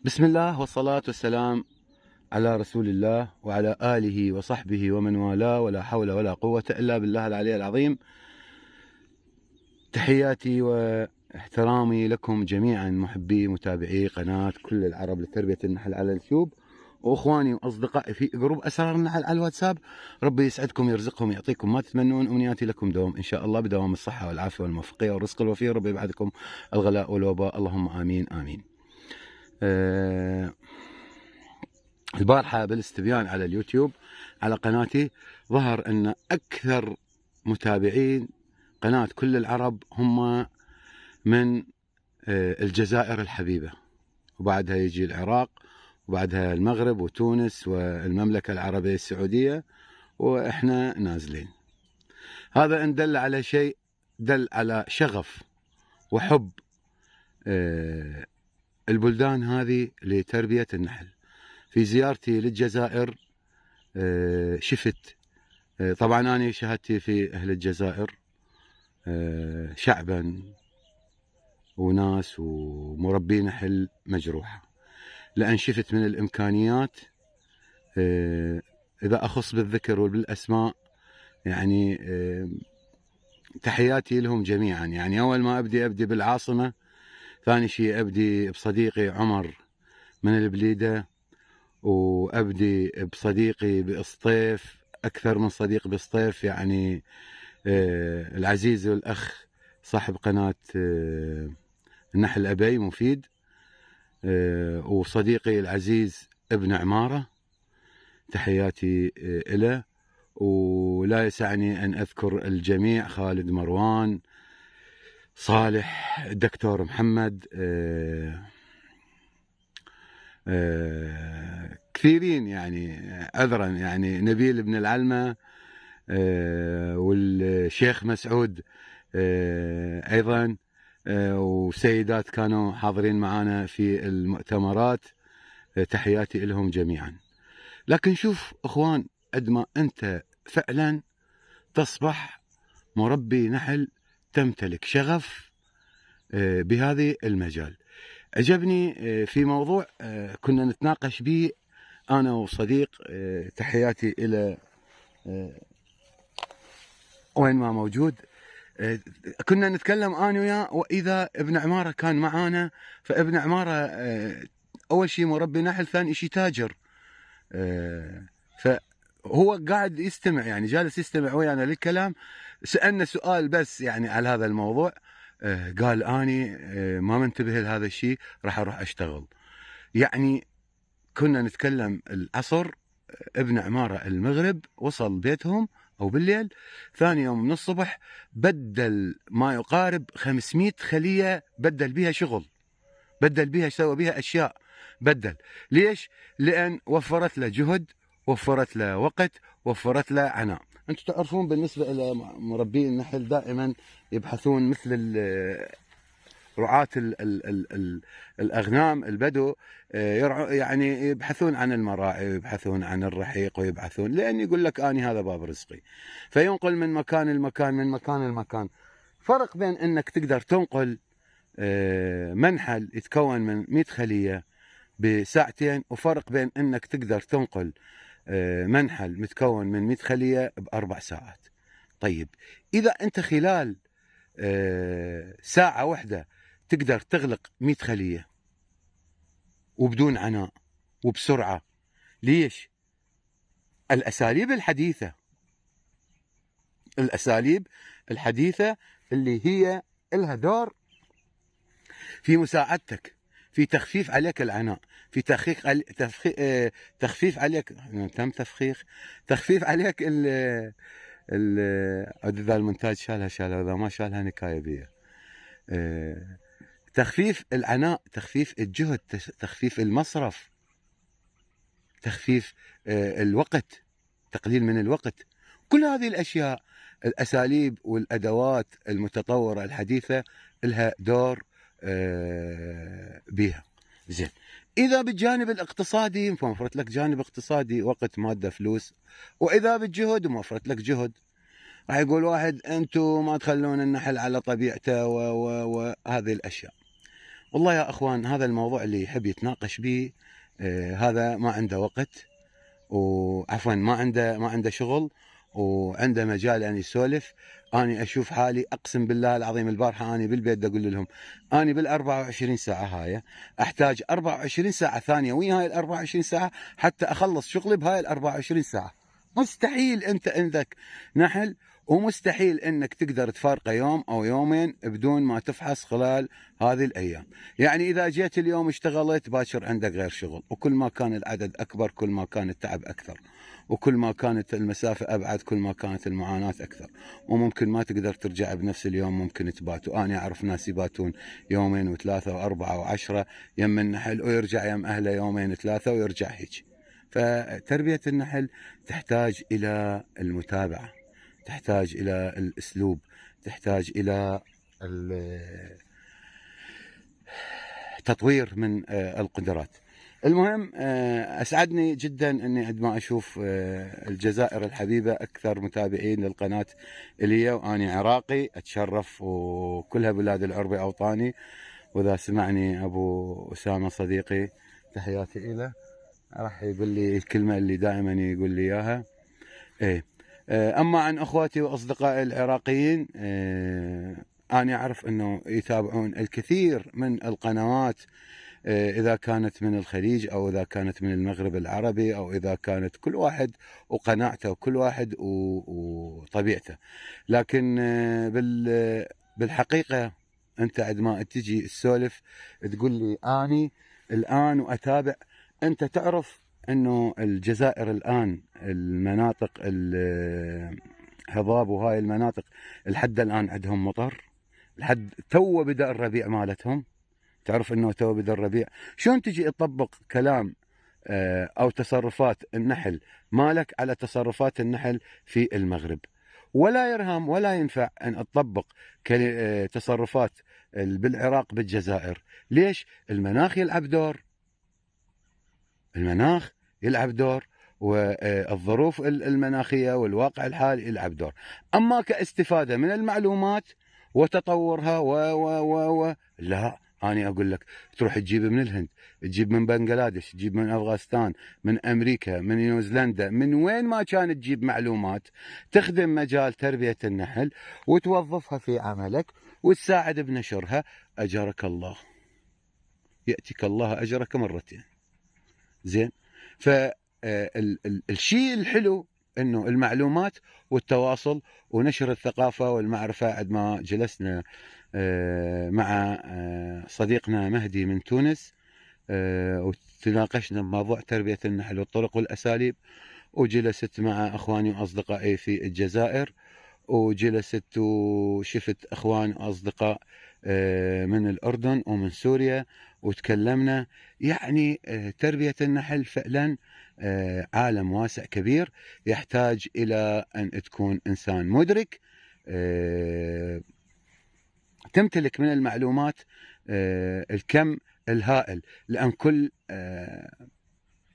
بسم الله والصلاة والسلام على رسول الله وعلى آله وصحبه ومن والاه، ولا حول ولا قوة إلا بالله العلي العظيم. تحياتي واحترامي لكم جميعا محبي متابعي قناة كل العرب لتربية النحل على اليوتيوب، وأخواني وأصدقائي في جروب أسرار النحل على الواتساب. ربي يسعدكم ويرزقكم ويعطيكم ما تتمنون. أمنياتي لكم دوم إن شاء الله بدوام الصحة والعافية والموفقية والرزق الوفير. ربي يبعدكم الغلاء والوباء، اللهم آمين آمين. البارحة بالاستبيان على اليوتيوب على قناتي ظهر أن أكثر متابعين قناة كل العرب هم من الجزائر الحبيبة، وبعدها يجي العراق، وبعدها المغرب وتونس والمملكة العربية السعودية، وإحنا نازلين. هذا إن دل على شيء دل على شغف وحب البلدان هذه لتربية النحل. في زيارتي للجزائر شفت، طبعا أنا شهادتي في أهل الجزائر شعبا وناس ومربين نحل مجروحة، لأن شفت من الإمكانيات. إذا أخص بالذكر وبالأسماء يعني تحياتي لهم جميعا. يعني أول ما أبدي بالعاصمة، ثاني شيء أبدي بصديقي عمر من البليدة، وأبدي بصديقي بإسطيف، أكثر من صديق بإسطيف، يعني العزيز والأخ صاحب قناة النحل أبي مفيد، وصديقي العزيز ابن عمارة، تحياتي له. ولا يسعني أن أذكر الجميع: خالد مروان، صالح، الدكتور محمد، كثيرين يعني عذرا، يعني نبيل بن العلمة، والشيخ مسعود أيضا، وسيدات كانوا حاضرين معنا في المؤتمرات. تحياتي لهم جميعا. لكن شوف أخوان، عندما أنت فعلا تصبح مربي نحل تمتلك شغف بهذه المجال. عجبني في موضوع كنا نتناقش به أنا وصديق، تحياتي إلى وين ما موجود. كنا نتكلم أنا وياه، وإذا ابن عمارة كان معانا. فابن عمارة أول شيء مربي نحل، ثاني شيء تاجر. فهو قاعد يستمع، يعني جالس يستمع ويانا للكلام. سألنا سؤال بس يعني على هذا الموضوع، قال أني ما منتبه لهذا الشيء، راح أروح أشتغل. يعني كنا نتكلم العصر، ابن عمارة المغرب وصل بيتهم أو بالليل، ثاني يوم من الصبح بدل ما يقارب 500 خلية، بدل بها شغل، بدل بها، سوى بها أشياء، بدل. ليش؟ لأن وفرت له جهد، وفرت له وقت، وفرت له عناء. أنتم تعرفون بالنسبة إلى مربي النحل دائما يبحثون مثل رعاة الأغنام البدو، يعني يبحثون عن المراعي، ويبحثون عن الرحيق، ويبحثون، لأن يقول لك أني هذا باب رزقي، فينقل من مكان المكان، من مكان المكان. فرق بين أنك تقدر تنقل منحل يتكون من 100 خلية بساعتين، وفرق بين أنك تقدر تنقل منحل متكون من 100 خلية ب4 ساعات. طيب، إذا أنت خلال ساعة واحدة تقدر تغلق 100 خلية وبدون عناء وبسرعة، ليش؟ الأساليب الحديثة، الأساليب الحديثة اللي هي لها دور في مساعدتك، في تخفيف عليك العناء، في تخفيف عليك، تم تخفيف عليك إذا المونتاج شالها، إذا ما شالها نكاية بيه. تخفيف العناء، تخفيف الجهد، تخفيف المصرف، تخفيف الوقت، تقليل من الوقت. كل هذه الأشياء، الأساليب والأدوات المتطورة الحديثة لها دور بها. زين، إذا بالجانب الاقتصادي موفرت لك جانب اقتصادي، وقت، مادة، فلوس. وإذا بالجهد موفرت لك جهد. راح يقول واحد: أنتم ما تخلون النحل على طبيعته وهذه الأشياء. والله يا اخوان هذا الموضوع اللي يحب يتناقش به هذا ما عنده وقت، وعفوا ما عنده شغل وعنده مجال ان يسولف. اني اشوف حالي اقسم بالله العظيم البارحه اني بالبيت اقول لهم اني بال 24 ساعه هاي احتاج 24 ساعه ثانيه ويا هاي ال 24 ساعه حتى اخلص شغلي بهاي ال 24 ساعه. مستحيل انت عندك نحل، ومستحيل انك تقدر تفارقه يوم او يومين بدون ما تفحص خلال هذه الايام. يعني اذا جيت اليوم اشتغلت باكر عندك غير شغل، وكل ما كان العدد اكبر كل ما كان التعب اكثر، وكل ما كانت المسافة أبعد كل ما كانت المعاناة أكثر، وممكن ما تقدر ترجع بنفس اليوم، ممكن تبات. وأنا أعرف ناس يباتون يومين وثلاثة وأربعة وعشرة يم النحل، ويرجع يم أهله يومين ثلاثة ويرجع هيك. فتربية النحل تحتاج إلى المتابعة، تحتاج إلى الأسلوب، تحتاج إلى التطوير من القدرات. المهم أسعدني جدا أني عندما أشوف الجزائر الحبيبة أكثر متابعين للقناة إلي، وأني عراقي أتشرف، وكلها بلاد العربي أوطاني. وإذا سمعني أبو أسامة صديقي تحياتي إله، راح يقول لي الكلمة اللي دائما يقول لي إياها. إيه. أما عن أخواتي وأصدقائي العراقيين، أنا أعرف أنه يتابعون الكثير من القنوات، إذا كانت من الخليج أو إذا كانت من المغرب العربي، أو إذا كانت كل واحد وقناعته وكل واحد وطبيعته. لكن بالحقيقة أنت عندما تجي تسولف تقول لي أني الآن وأتابع، أنت تعرف أنه الجزائر الآن المناطق الهضاب وهاي المناطق لحد الآن عندهم مطر، لحد تو بدأ الربيع مالتهم. تعرف انه تو بدا الربيع، شلون تجي تطبق كلام او تصرفات النحل مالك على تصرفات النحل في المغرب؟ ولا يرهم ولا ينفع ان تطبق تصرفات بالعراق بالجزائر. ليش؟ المناخ يلعب دور، المناخ يلعب دور، والظروف المناخية والواقع الحالي يلعب دور. اما كاستفادة من المعلومات وتطورها و لا، أنا أقول لك تروح تجيب من الهند، تجيب من بنغلاديش، تجيب من أفغانستان، من أمريكا، من نيوزيلندا، من وين ما كانت تجيب معلومات تخدم مجال تربية النحل وتوظفها في عملك وتساعد بنشرها. أجرك الله، يأتيك الله أجرك مرتين. زين. فالشيء الحلو انه المعلومات والتواصل ونشر الثقافة والمعرفة. عند ما جلسنا مع صديقنا مهدي من تونس وتناقشنا بموضوع تربية النحل والطرق والأساليب، وجلست مع أخواني وأصدقائي في الجزائر، وجلست وشفت أخوان وأصدقاء من الأردن ومن سوريا، وتكلمنا. يعني تربية النحل فعلا عالم واسع كبير، يحتاج إلى أن تكون إنسان مدرك، تمتلك من المعلومات الكم الهائل، لأن كل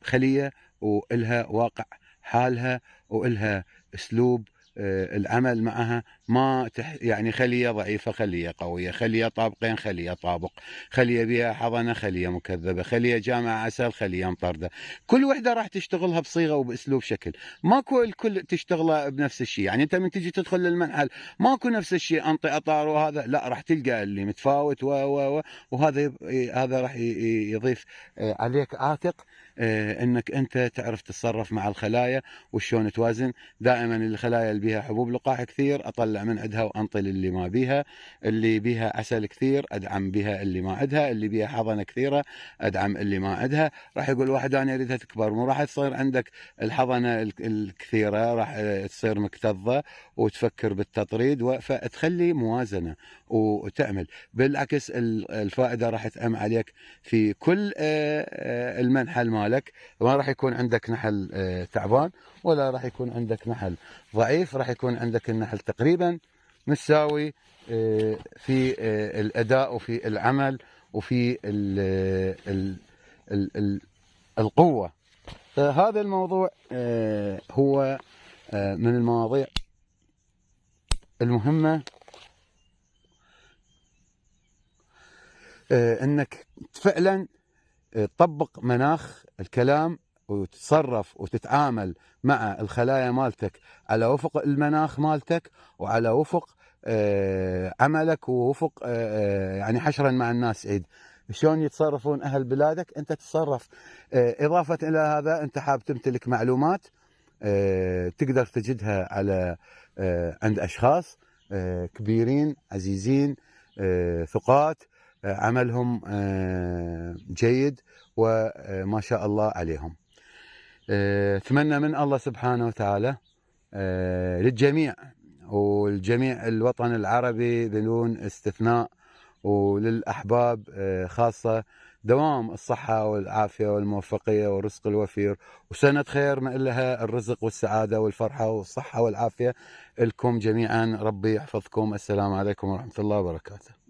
خلية وإلها واقع حالها وإلها أسلوب العمل معها. ما يعني خلية ضعيفة، خلية قوية، خلية طابقين، خلية طابق، خلية بها حضنة، خلية مكذبة، خلية جامعة عسل، خلية مطردة. كل وحدة راح تشتغلها بصيغة وبأسلوب شكل، ماكو الكل تشتغلها بنفس الشيء. يعني أنت من تجي تدخل للمنحل ماكو نفس الشيء أنطي أطار وهذا، لا، راح تلقى اللي متفاوت وهذا راح يضيف عليك عاتق انك انت تعرف تتصرف مع الخلايا وشلون توازن. دائما الخلايا اللي بيها حبوب لقاح كثير اطلع من عندها وانطي اللي ما بيها، اللي بيها عسل كثير ادعم بها اللي ما عندها، اللي بيها حضنه كثيره ادعم اللي ما عندها. راح يقول واحد انا اريدها تكبر، مو راح تصير عندك الحضنه الكثيره، راح تصير مكتظه وتفكر بالتطريد، فتخلي موازنه وتعمل. بالعكس الفائده راح تعم عليك في كل المنحل مالك. ما راح يكون عندك نحل تعبان، ولا راح يكون عندك نحل ضعيف، راح يكون عندك النحل تقريبا متساوي في الأداء وفي العمل وفي القوة. فهذا الموضوع هو من المواضيع المهمة انك فعلا تطبق مناخ الكلام وتتصرف وتتعامل مع الخلايا مالتك على وفق المناخ مالتك وعلى وفق عملك ووفق يعني حشرا مع الناس عيد. شلون يتصرفون أهل بلادك أنت تتصرف. إضافة إلى هذا أنت حاب تمتلك معلومات تقدر تجدها على عند أشخاص كبيرين عزيزين ثقات عملهم جيد وما شاء الله عليهم. أتمنى من الله سبحانه وتعالى للجميع والجميع الوطن العربي بدون استثناء وللأحباب خاصة دوام الصحة والعافية والموفقية والرزق الوفير وسنة خير ما إلها الرزق والسعادة والفرحة والصحة والعافية لكم جميعا. ربي يحفظكم. السلام عليكم ورحمة الله وبركاته.